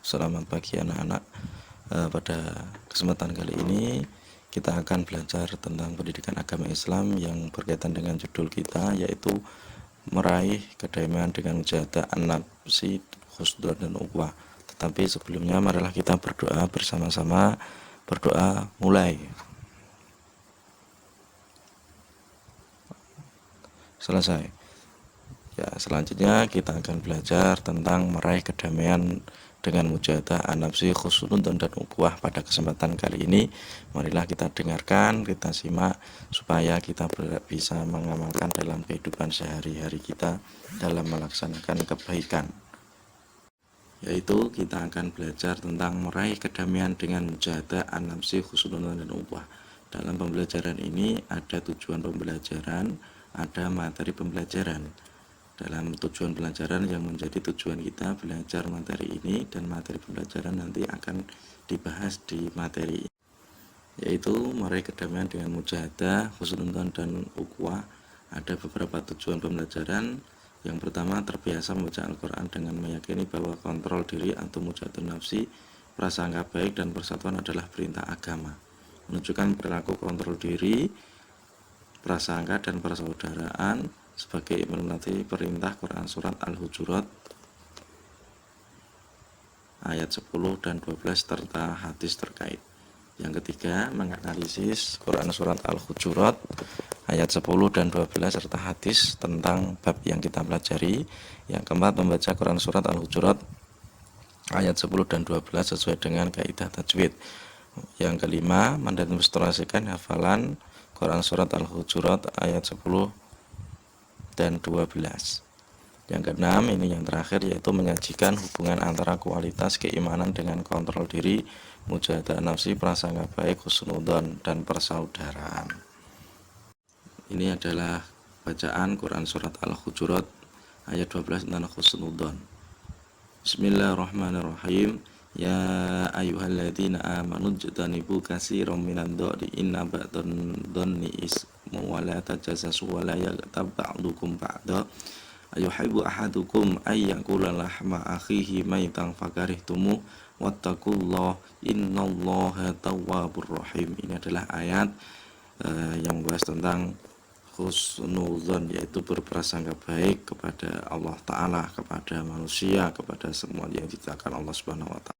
Selamat pagi anak-anak. Pada kesempatan kali ini kita akan belajar tentang pendidikan agama Islam yang berkaitan dengan judul kita, yaitu meraih kedamaian dengan mujahadah an-nafsi, khusnudon dan ukhuwah. Tetapi sebelumnya marilah kita berdoa bersama-sama. Berdoa mulai. Selesai. Ya, selanjutnya kita akan belajar tentang meraih kedamaian dengan mujahadah an-nafsi, khusnudon dan ukhuwah. Pada kesempatan kali ini marilah kita dengarkan, kita simak supaya kita bisa mengamalkan dalam kehidupan sehari-hari kita dalam melaksanakan kebaikan. Yaitu kita akan belajar tentang meraih kedamaian dengan mujahadah an-nafsi, khusnudon dan ukhuwah. Dalam pembelajaran ini ada tujuan pembelajaran, ada materi pembelajaran. Dalam tujuan pelajaran yang menjadi tujuan kita belajar materi ini, dan materi pembelajaran nanti akan dibahas di materi ini, yaitu meraih kedamaian dengan mujahadah, khusnudon dan ukhuwah. Ada beberapa tujuan pembelajaran. Yang pertama, terbiasa membaca Al-Quran dengan meyakini bahwa kontrol diri atau mujahadah nafsi, prasangka baik dan persatuan adalah perintah agama. Menunjukkan perilaku kontrol diri, prasangka dan persaudaraan sebagai memenuhi perintah Quran surat Al-Hujurat ayat 10 dan 12 serta hadis terkait. Yang ketiga, menganalisis Quran surat Al-Hujurat ayat 10 dan 12 serta hadis tentang bab yang kita pelajari. Yang keempat, membaca Quran surat Al-Hujurat ayat 10 dan 12 sesuai dengan kaidah tajwid. Yang kelima, mendemonstrasikan hafalan Quran surat Al-Hujurat ayat 10 dan 12. Yang keenam, ini yang terakhir, yaitu menyajikan hubungan antara kualitas keimanan dengan kontrol diri, mujahadah nafsi, prasangka baik, khusnudon dan persaudaraan. Ini adalah bacaan Quran surat Al-Hujurat ayat 12 tentang khusnudon. Bismillahirrahmanirrahim. Ya ayyuhalladzina amanu jtanibu katsiran minadh dhari inna ba'dhan dhanni ismu wa la tajassasu wa la yaghtab ba'dukum ba'da ayuhibbu ahadukum ay yakula lahma akhihi maitan fakarihtumu wattaqullaha innallaha tawwabur rahim. Ini adalah ayat yang membahas tentang khusnudon, yaitu berprasangka baik kepada Allah Ta'ala, kepada manusia, kepada semua yang diciptakan Allah Subhanahu wa Ta'ala.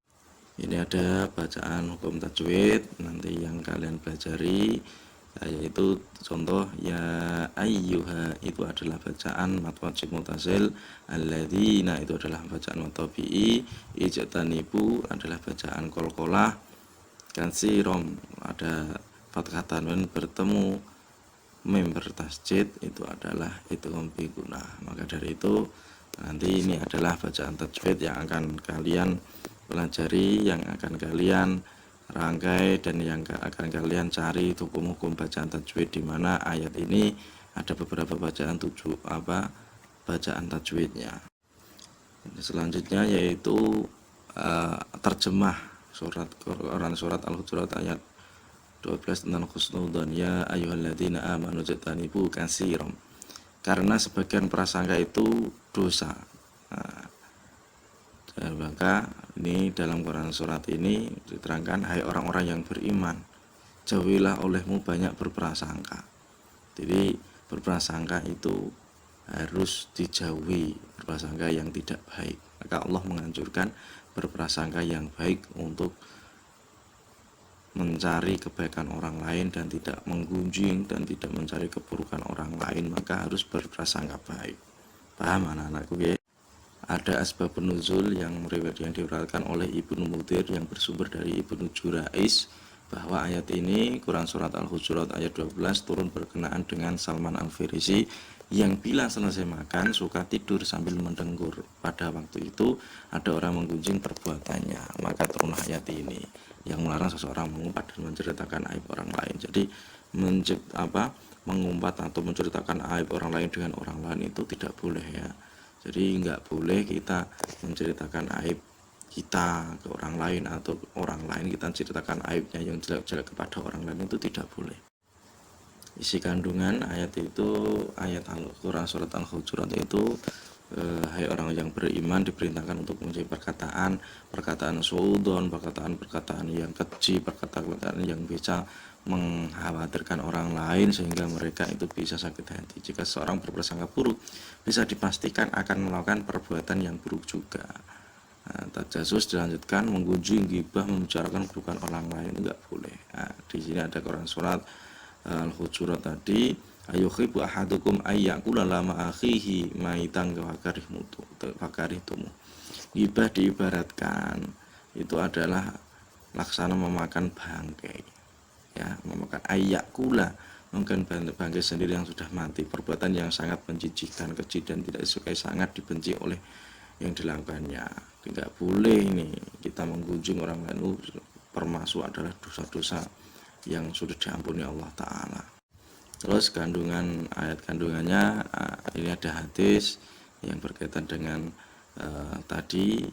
Ini ada bacaan hukum tajwid nanti yang kalian pelajari, yaitu contoh ya ayyuha itu adalah bacaan mad wajib mutasil, alladzina itu adalah bacaan mad tabi'i, ijtanibu adalah bacaan qalqalah, katsirom ada fathah tanwin bertemu mim bertasjid itu adalah itu biguna. Maka dari itu nanti ini adalah bacaan tajwid yang akan kalian pelajari, yang akan kalian rangkai, dan yang akan kalian cari hukum-hukum bacaan tajwid, di mana ayat ini ada beberapa bacaan bacaan tajwidnya. Selanjutnya yaitu terjemah Quran surat Al-Hujurat ayat 12 tentang khusnudon. Ya ayyuhalladzina amanu jtanibu katsiran, karena sebagian prasangka itu dosa. Maka ini dalam Quran surat ini diterangkan, hai orang-orang yang beriman, jauhilah olehmu banyak berprasangka. Jadi berprasangka itu harus dijauhi, berprasangka yang tidak baik. Maka Allah menganjurkan berprasangka yang baik untuk mencari kebaikan orang lain dan tidak menggunjing dan tidak mencari keburukan orang lain. Maka harus berprasangka baik. Paham anak-anakku ya? Ada asbabun nuzul yang diriwayatkan oleh Ibnu Mudir yang bersumber dari Ibnu Jurais, bahwa ayat ini Quran surat Al-Hujurat ayat 12 turun berkenaan dengan Salman Al-Farisi yang bila selesai makan suka tidur sambil mendengkur. Pada waktu itu ada orang menggunjing perbuatannya, maka turunlah ayat ini yang melarang seseorang mengumpat dan menceritakan aib orang lain. Jadi mengumpat atau menceritakan aib orang lain dengan orang lain itu tidak boleh ya. Jadi nggak boleh kita menceritakan aib kita ke orang lain, atau orang lain kita ceritakan aibnya yang jelek-jelek kepada orang lain, itu tidak boleh. Isi kandungan ayat itu, ayat Al-Quran surat Al-Hujurat itu hai orang yang beriman, diperintahkan untuk menjauhi perkataan suudon, perkataan yang keji, perkataan yang bisa mengkhawatirkan orang lain sehingga mereka itu bisa sakit hati. Jika seorang berprasangka buruk, bisa dipastikan akan melakukan perbuatan yang buruk juga. Tajasus dilanjutkan, menggunjing, gibah, membicarakan keburukan orang lain, enggak boleh. Di sini ada Quran surat Al-Hujurat tadi, ayuhibbu ahadukum ayyakula lama akhihi maitan fakarihtumu. Gibah diibaratkan itu adalah laksana memakan bangkai, ya, memakan ayyakula, mungkin bangkai sendiri yang sudah mati, perbuatan yang sangat menjijikkan, keji dan tidak disukai, sangat dibenci oleh yang dilakukannya. Tidak boleh ini kita mengunjung orang lain, termasuk adalah dosa-dosa yang sudah diampuni Allah Ta'ala. Terus kandungan ayat kandungannya, ini ada hadis yang berkaitan dengan tadi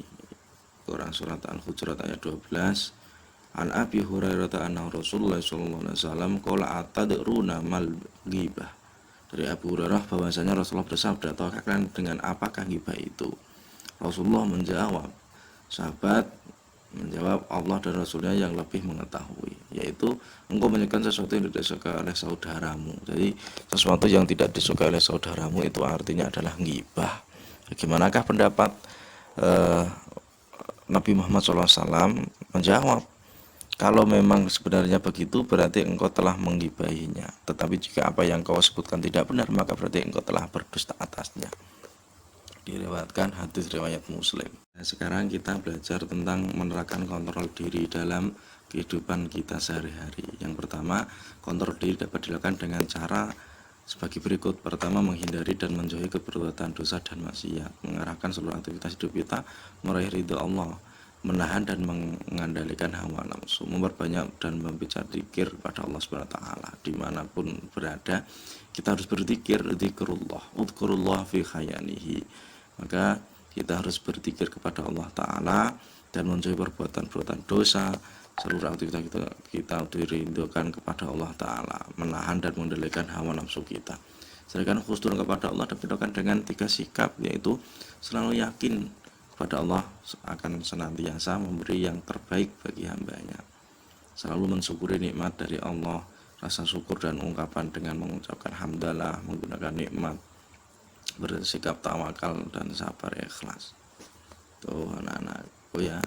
Quran surat Al-Hujurat ayat 12. An Abi Hurairah anna Rasulullah sallallahu alaihi wasallam qala atadruna mal ghibah. Dari Abu Hurairah bahwasanya Rasulullah bersabda, tahukah kalian dengan apakah ghibah itu? Rasulullah menjawab, sahabat menjawab, Allah dan Rasulnya yang lebih mengetahui, yaitu engkau menyukai sesuatu yang tidak disukai oleh saudaramu. Jadi sesuatu yang tidak disukai oleh saudaramu itu artinya adalah ghibah. Bagaimanakah pendapat Nabi Muhammad SAW? Menjawab, kalau memang sebenarnya begitu berarti engkau telah menggibahinya, tetapi jika apa yang kau sebutkan tidak benar maka berarti engkau telah berdusta atasnya. Diriwayatkan hadis riwayat Muslim. Nah, sekarang kita belajar tentang menerapkan kontrol diri dalam kehidupan kita sehari-hari. Yang pertama, kontrol diri dapat dilakukan dengan cara sebagai berikut. Pertama, menghindari dan menjauhi perbuatan dosa dan maksiat, mengarahkan seluruh aktivitas hidup kita meraih ridho Allah, menahan dan mengandalkan hawa nafsu, memperbanyak dan membaca zikir kepada Allah Subhanahu wa taala. Dimanapun berada, kita harus berzikir, zikrullah, udhkurullah fi khayanihi. Maka kita harus berzikir kepada Allah Ta'ala dan menjauhi perbuatan-perbuatan dosa. Seluruh aktivitas kita dirindukan kepada Allah Ta'ala, menahan dan mengendalikan hawa nafsu kita. Sedangkan khusnul kepada Allah dibedakan dengan 3 sikap, yaitu selalu yakin kepada Allah akan senantiasa memberi yang terbaik bagi hambanya, selalu mensyukuri nikmat dari Allah, rasa syukur dan ungkapan dengan mengucapkan hamdalah, menggunakan nikmat, bersikap tawakal dan sabar ikhlas. Tuh anak-anak, ya.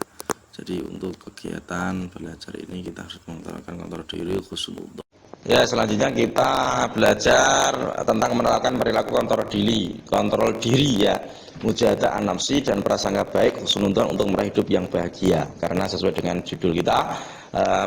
Jadi untuk kegiatan belajar ini kita harus menerapkan kontrol diri khusnudzon. Ya, selanjutnya kita belajar tentang menerapkan perilaku kontrol diri ya, mujahadah an-nafsi dan prasangka baik khusnudzon untuk meraih hidup yang bahagia. Karena sesuai dengan judul kita,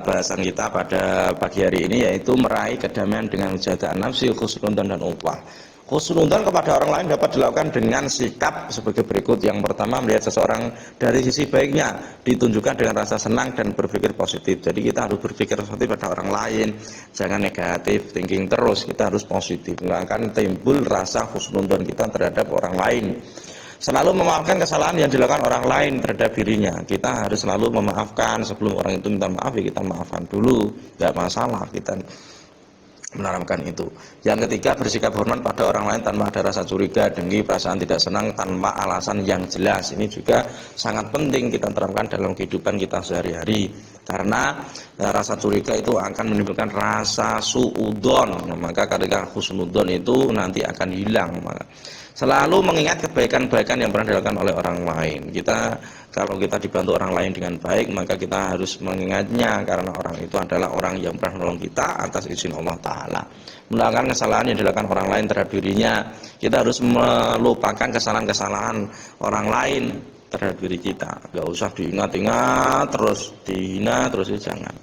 bahasan kita pada pagi hari ini yaitu meraih kedamaian dengan mujahadah an-nafsi, khusnudzon dan upah. Khusnudzon kepada orang lain dapat dilakukan dengan sikap sebagai berikut. Yang pertama, melihat seseorang dari sisi baiknya, ditunjukkan dengan rasa senang dan berpikir positif. Jadi kita harus berpikir positif pada orang lain, jangan negatif thinking terus, kita harus positif. Nggak akan timbul rasa khusnudzon kita terhadap orang lain. Selalu memaafkan kesalahan yang dilakukan orang lain terhadap dirinya. Kita harus selalu memaafkan, sebelum orang itu minta maaf ya kita maafkan dulu, nggak masalah, kita menerapkan itu. Yang ketiga, bersikap hormat pada orang lain tanpa ada rasa curiga, dengki, perasaan tidak senang tanpa alasan yang jelas. Ini juga sangat penting kita terapkan dalam kehidupan kita sehari-hari, karena rasa curiga itu akan menimbulkan rasa suudzon. Maka ketika husnudzon itu nanti akan hilang. Selalu mengingat kebaikan-kebaikan yang pernah dilakukan oleh orang lain. Kalau kita dibantu orang lain dengan baik, maka kita harus mengingatnya, karena orang itu adalah orang yang pernah menolong kita atas izin Allah Ta'ala. Melakukan kesalahan yang dilakukan orang lain terhadap dirinya, kita harus melupakan kesalahan-kesalahan orang lain terhadap diri kita. Gak usah diingat-ingat terus, dihina terus, jangan.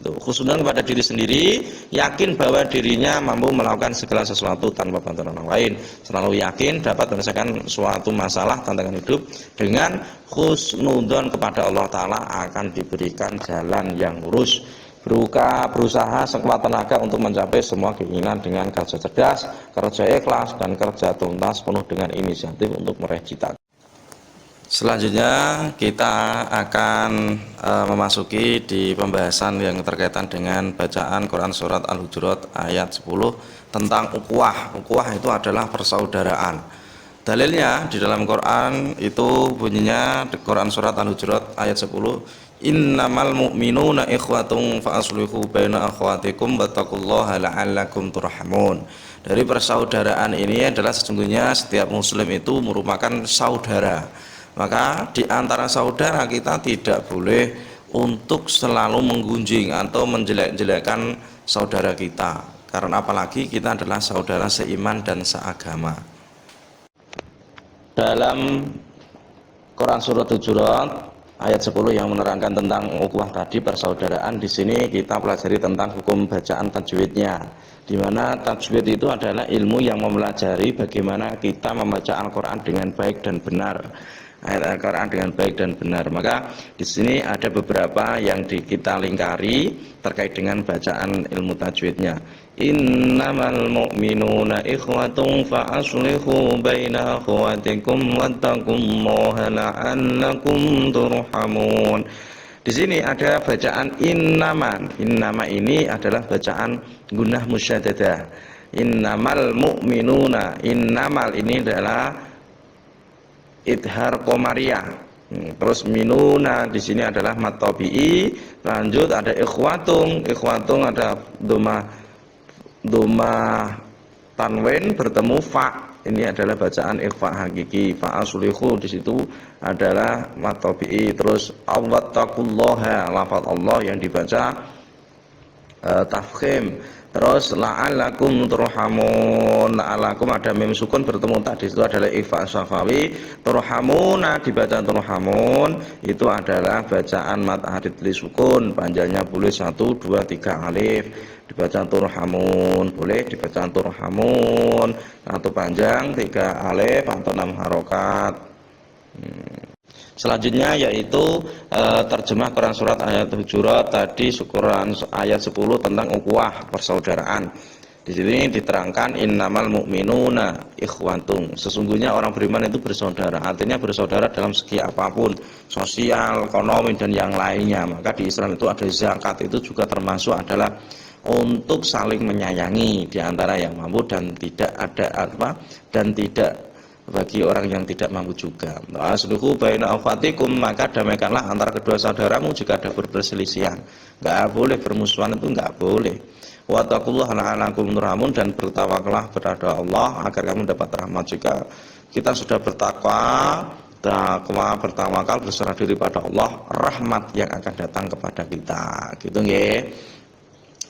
Khusnudzon kepada diri sendiri, yakin bahwa dirinya mampu melakukan segala sesuatu tanpa bantuan orang lain, selalu yakin dapat menyelesaikan suatu masalah tantangan hidup. Dengan khusnudzon kepada Allah Ta'ala akan diberikan jalan yang lurus. Berusaha sekuat tenaga untuk mencapai semua keinginan dengan kerja cerdas, kerja ikhlas, dan kerja tuntas penuh dengan inisiatif untuk meraih cita. Selanjutnya kita akan memasuki di pembahasan yang terkaitan dengan bacaan Quran surat Al-Hujurat ayat 10 tentang ukhuwah. Ukhuwah itu adalah persaudaraan. Dalilnya di dalam Quran itu bunyinya di Quran surat Al-Hujurat ayat 10, innamal mu'minuna ikhwatung fa aslihu baina akhwatikum wattaqullaha la'allakum turhamun. Dari persaudaraan ini adalah sesungguhnya setiap muslim itu merupakan saudara. Maka di antara saudara kita tidak boleh untuk selalu menggunjing atau menjelek-jelekkan saudara kita. Karena apalagi kita adalah saudara seiman dan seagama. Dalam Quran surat Hujurat ayat 10 yang menerangkan tentang ukhuwah tadi, persaudaraan, di sini kita pelajari tentang hukum bacaan tajwidnya, di mana tajwid itu adalah ilmu yang mempelajari bagaimana kita membaca Al-Quran dengan baik dan benar, ayat Al-Quran dengan baik dan benar. Maka di sini ada beberapa yang kita lingkari terkait dengan bacaan ilmu tajwidnya. Innamal mu'minuna ikhwatun fa aslihu baina akhwatikum wattaqullaha la'allakum turhamun. Di sini ada bacaan innaman. Innama ini adalah bacaan gunnah musyaddadah. Innamal mu'minuna. Innamal ini adalah idhar qamariyah. Terus minuna di sini adalah mat tabi'i. Lanjut ada ikhwatung. Ikhwatung ada doma tanwin bertemu fa, ini adalah bacaan ikhfa hakiki. Fa aslihu di situ adalah mat tabi'i. Terus awattaqullaha, lafaz Allah yang dibaca tafkhim. Terus la'allakum turhamun, la'allakum ada mim sukun bertemu tadi itu adalah ikhfa syafawi. Turhamuna dibaca turhamun itu adalah bacaan mat hadid li sukun, panjangnya boleh 1, 2, 3 alif. Dibaca turhamun boleh, dibaca turhamun atau panjang 3 alif atau 6 harokat. Selanjutnya yaitu terjemah Quran surat ayat Hujurat tadi, Quran ayat 10 tentang ukhuwah persaudaraan. Di sini diterangkan innamal mu'minuna ikhwatung. Sesungguhnya orang beriman itu bersaudara. Artinya bersaudara dalam segi apapun, sosial, ekonomi dan yang lainnya. Maka di Islam itu ada zakat, itu juga termasuk adalah untuk saling menyayangi di antara yang mampu dan tidak ada dan tidak bagi orang yang tidak mampu juga. Asluhu baina akhwatikum, maka damaikanlah antara kedua saudaramu jika ada perselisihan. Enggak boleh bermusuhan, itu enggak boleh. Wattaqullaha la'allakum turhamun, dan bertawakallah kepada Allah agar kamu dapat rahmat. Jika kita sudah bertawakal, berserah diri pada Allah, rahmat yang akan datang kepada kita. Gitu nggih.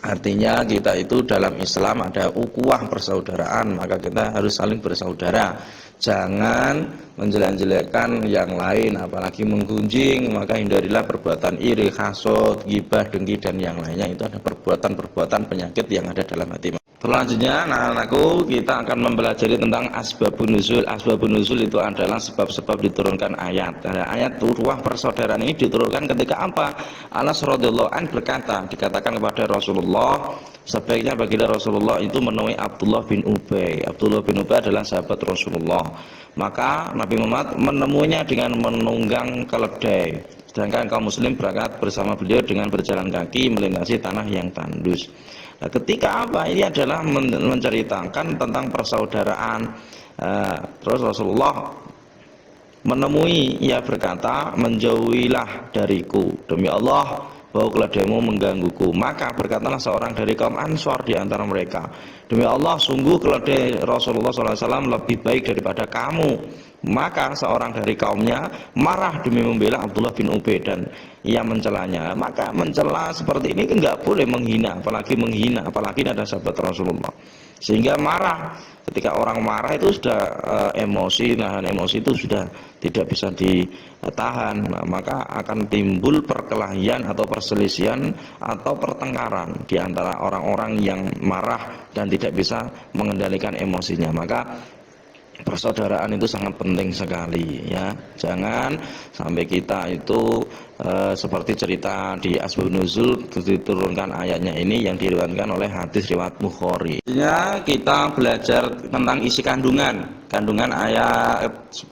Artinya kita itu dalam Islam ada ukhuwah persaudaraan, maka kita harus saling bersaudara. Jangan menjelek-jelekkan yang lain, apalagi menggunjing. Maka hindarilah perbuatan iri, hasud, ghibah, dengki dan yang lainnya. Itu ada perbuatan-perbuatan penyakit yang ada dalam hati. Selanjutnya, anak-anakku, kita akan mempelajari tentang asbabun nuzul. Asbabun nuzul itu adalah sebab-sebab diturunkan ayat. Ayat ukhuwah persaudaraan ini diturunkan ketika apa? Anas radhiyallahu an berkata, dikatakan kepada Rasulullah, sebaiknya baginda Rasulullah itu menemui Abdullah bin Ubay. Abdullah bin Ubay adalah sahabat Rasulullah. Maka Nabi Muhammad menemuinya dengan menunggang keledai. Sedangkan kaum muslim berangkat bersama beliau dengan berjalan kaki melintasi tanah yang tandus. Nah, ketika apa? Ini adalah menceritakan tentang persaudaraan. Terus Rasulullah menemui, ia berkata, menjauhilah dariku, demi Allah bau keledaimu menggangguku. Maka berkatalah seorang dari kaum Ansor di antara mereka, demi Allah sungguh keledai Rasulullah SAW lebih baik daripada kamu. Maka seorang dari kaumnya marah demi membela Abdullah bin Ubay dan ia mencelanya. Maka mencela seperti ini enggak boleh, menghina, apalagi ada sahabat Rasulullah. Sehingga marah, ketika orang marah itu sudah emosi, nahan emosi itu sudah tidak bisa ditahan. Maka akan timbul perkelahian atau perselisihan atau pertengkaran di antara orang-orang yang marah dan tidak bisa mengendalikan emosinya. Maka persaudaraan itu sangat penting sekali, ya. Jangan sampai kita itu seperti cerita di Asbabun Nuzul diturunkan ayatnya ini yang diriwayatkan oleh hadis riwayat Bukhari. Selanjutnya kita belajar tentang isi kandungan ayat 10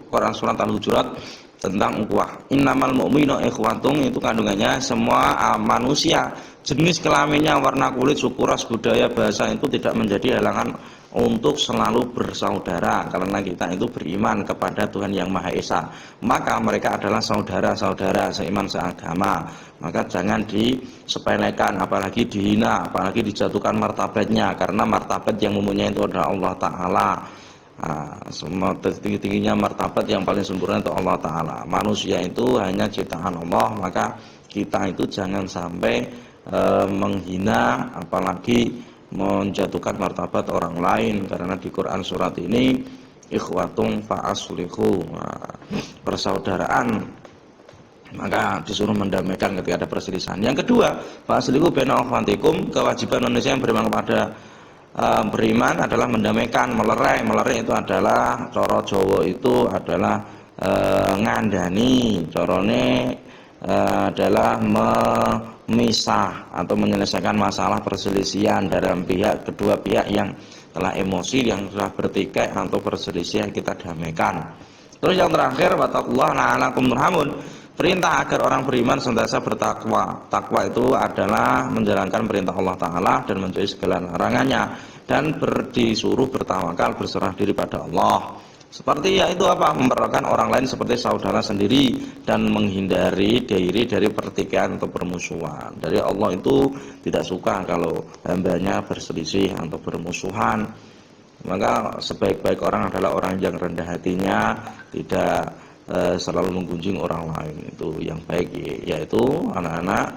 Quran surat Al-Hujurat tentang ukhuwah. Innamal mu'minu ikhwatung, itu kandungannya semua manusia, jenis kelaminnya, warna kulit, suku, ras, budaya, bahasa itu tidak menjadi halangan untuk selalu bersaudara karena kita itu beriman kepada Tuhan yang Maha Esa. Maka mereka adalah saudara-saudara seiman seagama. Maka jangan disepelekan, apalagi dihina, apalagi dijatuhkan martabatnya, karena martabat yang mempunyai itu adalah Allah Ta'ala. Semua tinggi-tingginya martabat yang paling sempurna itu Allah Ta'ala. Manusia itu hanya ciptaan Allah, maka kita itu jangan sampai menghina, apalagi menjatuhkan martabat orang lain, karena di Quran surat ini ikhwatung fa'aslihu, persaudaraan, maka disuruh mendamaikan ketika ada perselisihan. Yang kedua, fa'aslihu baina akhwatikum, kewajiban manusia yang beriman kepada beriman adalah mendamaikan, melerai itu adalah coro Jawa itu adalah ngandani, corone adalah memisah atau menyelesaikan masalah perselisihan dalam kedua pihak yang telah emosi, yang telah bertikai atau perselisihan, kita damaikan. Terus yang terakhir, wattaqullaha la'allakum turhamun, perintah agar orang beriman senantiasa bertakwa. Takwa itu adalah menjalankan perintah Allah Ta'ala dan menjauhi segala larangannya, dan disuruh bertawakal, berserah diri pada Allah. Seperti yaitu apa? Memperlakukan orang lain seperti saudara sendiri dan menghindari diri dari pertikaian atau permusuhan. Dari Allah itu tidak suka kalau hambanya berselisih atau bermusuhan. Maka sebaik-baik orang adalah orang yang rendah hatinya, tidak selalu menggunjing orang lain. Itu yang baik, yaitu anak-anak.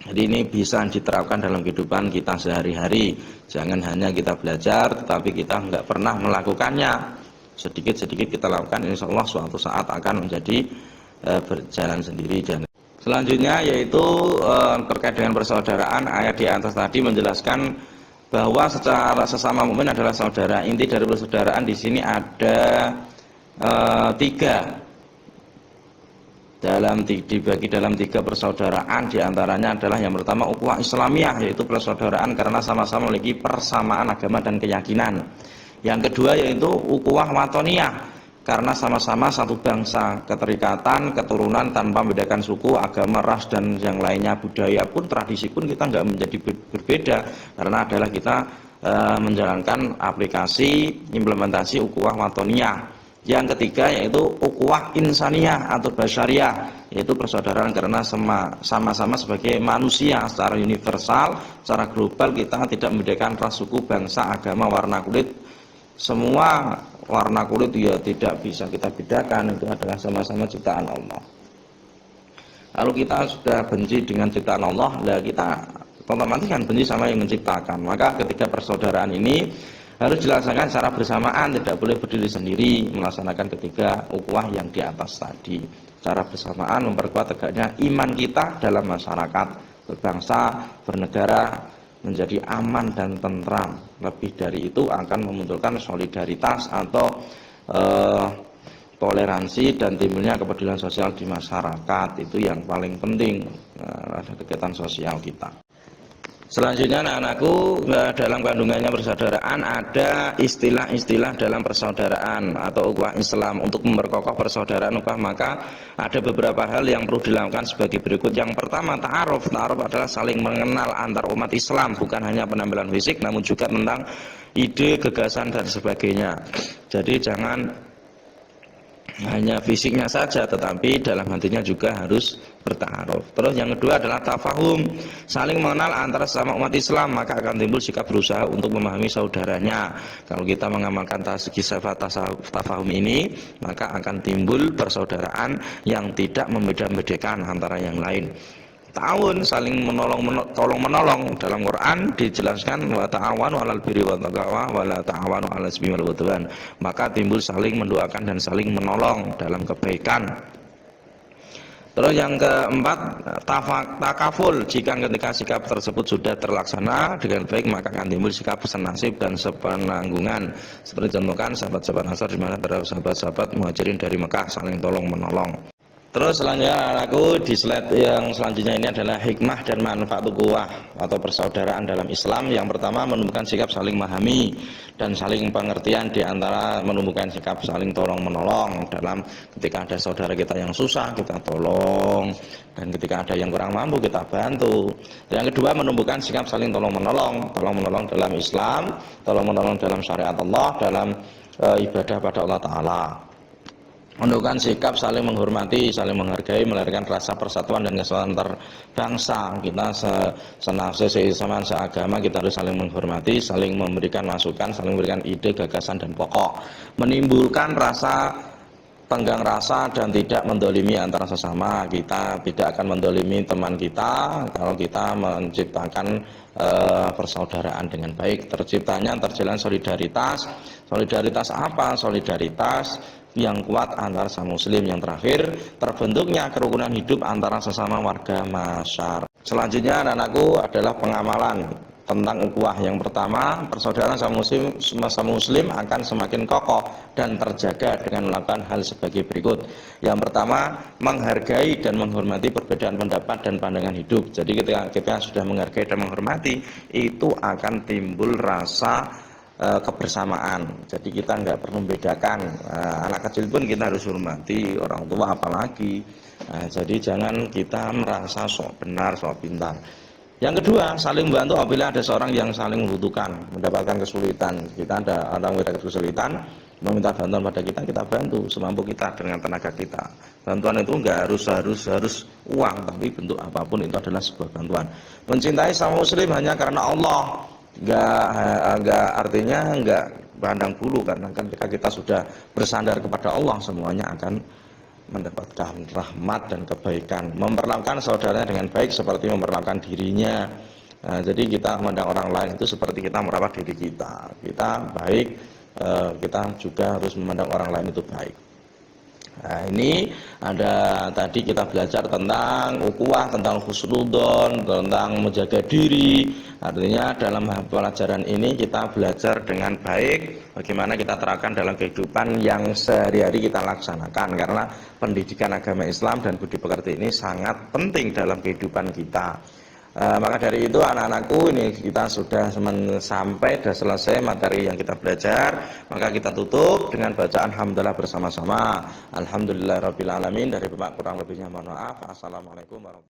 Jadi ini bisa diterapkan dalam kehidupan kita sehari-hari. Jangan hanya kita belajar tetapi kita enggak pernah melakukannya. Sedikit-sedikit kita lakukan, insya Allah suatu saat akan menjadi berjalan sendiri. Selanjutnya yaitu terkait dengan persaudaraan. Ayat di atas tadi menjelaskan bahwa secara sesama mukmin adalah saudara. Inti dari persaudaraan di sini ada tiga. Dibagi dalam tiga persaudaraan, diantaranya adalah yang pertama ukhuwah Islamiyah, yaitu persaudaraan karena sama-sama memiliki persamaan agama dan keyakinan. Yang kedua yaitu ukhuwah watoniyah, karena sama-sama satu bangsa, keterikatan, keturunan tanpa membedakan suku, agama, ras dan yang lainnya, budaya pun, tradisi pun kita nggak menjadi berbeda, karena adalah kita menjalankan aplikasi implementasi ukhuwah watoniyah. Yang ketiga yaitu ukhuwah insaniyah atau basyariah, yaitu persaudaraan karena sama-sama sebagai manusia secara universal, secara global, kita tidak membedakan ras, suku, bangsa, agama, warna kulit. Semua warna kulit ya tidak bisa kita bedakan, itu adalah sama-sama ciptaan Allah. Lalu kita sudah benci dengan ciptaan Allah, lah kita otomatis kan benci sama yang menciptakan. Maka ketika persaudaraan ini harus dilaksanakan secara bersamaan, tidak boleh berdiri sendiri, melaksanakan ketiga ukhuwah yang di atas tadi. Secara bersamaan memperkuat tegaknya iman kita dalam masyarakat, berbangsa, bernegara, menjadi aman dan tentram. Lebih dari itu akan memunculkan solidaritas atau toleransi dan timbulnya kepedulian sosial di masyarakat. Itu yang paling penting ada kegiatan sosial kita. Selanjutnya anak-anakku, dalam kandungannya persaudaraan ada istilah-istilah dalam persaudaraan atau ukhuwah Islam. Untuk memperkokoh persaudaraan ukhuwah maka ada beberapa hal yang perlu dilakukan sebagai berikut. Yang pertama, ta'aruf. Ta'aruf adalah saling mengenal antar umat Islam, bukan hanya penampilan fisik namun juga tentang ide, gagasan dan sebagainya. Jadi jangan hanya fisiknya saja, tetapi dalam hatinya juga harus bertaaruf. Terus yang kedua adalah tafahum, saling mengenal antara sesama umat Islam, maka akan timbul sikap berusaha untuk memahami saudaranya. Kalau kita mengamalkan segi sifat tafahum ini, maka akan timbul persaudaraan yang tidak membeda-bedakan antara yang lain. Ta'awun, saling tolong-menolong. Dalam Quran dijelaskan wa ta'awanu 'alal birri wat taqwa wa la ta'awanu 'alal ismi wal 'udwan. Maka timbul saling mendoakan dan saling menolong dalam kebaikan. Terus yang keempat, takaful. Jika ketika sikap tersebut sudah terlaksana dengan baik, maka akan timbul sikap senasib dan sepenanggungan. Seperti contohkan sahabat-sahabat Ansar di mana terhadap sahabat-sahabat Muhajirin dari Mekah saling tolong menolong. Terus selanjutnya anakku di slide yang selanjutnya ini adalah hikmah dan manfaat ukhuwah atau persaudaraan dalam Islam. Yang pertama menumbuhkan sikap saling memahami dan saling pengertian di antara menumbuhkan sikap saling tolong menolong dalam ketika ada saudara kita yang susah kita tolong dan ketika ada yang kurang mampu kita bantu. Yang kedua menumbuhkan sikap saling tolong menolong dalam Islam, tolong menolong dalam syariat Allah, dalam ibadah pada Allah Ta'ala. Menunjukkan sikap saling menghormati, saling menghargai, melahirkan rasa persatuan dan kesatuan antar bangsa. Kita sesama seagama kita harus saling menghormati, saling memberikan masukan, saling memberikan ide, gagasan dan pokok. Menimbulkan rasa tenggang rasa dan tidak mendolimi antara sesama. Kita tidak akan mendolimi teman kita kalau kita menciptakan persaudaraan dengan baik. Terjalan solidaritas. Solidaritas apa? Solidaritas yang kuat antara sesama muslim. Yang terakhir, terbentuknya kerukunan hidup antara sesama warga masyarakat. Selanjutnya anak-anakku adalah pengamalan tentang ukhuwah. Yang pertama, persaudaraan sama muslim akan semakin kokoh dan terjaga dengan melakukan hal sebagai berikut. Yang pertama, menghargai dan menghormati perbedaan pendapat dan pandangan hidup. Jadi ketika kita sudah menghargai dan menghormati, itu akan timbul rasa kebersamaan. Jadi kita nggak perlu membedakan, anak kecil pun kita harus hormati, orang tua apalagi. Jadi jangan kita merasa sok benar, sok pintar. Yang kedua, saling membantu apabila ada seorang yang saling membutuhkan, mendapatkan kesulitan. Kita ada orang mendapatkan kesulitan, meminta bantuan pada kita bantu semampu kita dengan tenaga kita. Bantuan itu enggak harus uang, tapi bentuk apapun itu adalah sebuah bantuan. Mencintai sama muslim hanya karena Allah. Enggak artinya enggak pandang bulu, karena kan ketika kita sudah bersandar kepada Allah, semuanya akan mendapatkan rahmat dan kebaikan. Memperlakukan saudaranya dengan baik seperti memperlakukan dirinya. Jadi kita memandang orang lain itu seperti kita merawat diri kita. Kita baik, kita juga harus memandang orang lain itu baik. Nah, ini ada tadi kita belajar tentang ukhuwah, tentang husnudzon, tentang menjaga diri. Artinya dalam pelajaran ini kita belajar dengan baik bagaimana kita terapkan dalam kehidupan yang sehari-hari kita laksanakan, karena pendidikan agama Islam dan budi pekerti ini sangat penting dalam kehidupan kita. Maka dari itu anak-anakku, ini kita sudah sampai selesai materi yang kita belajar. Maka kita tutup dengan bacaan hamdalah bersama-sama. Alhamdulillahirabbil alamin. Dari Bapak kurang lebihnya mohon maaf. Assalamualaikum warahmatullahi wabarakatuh.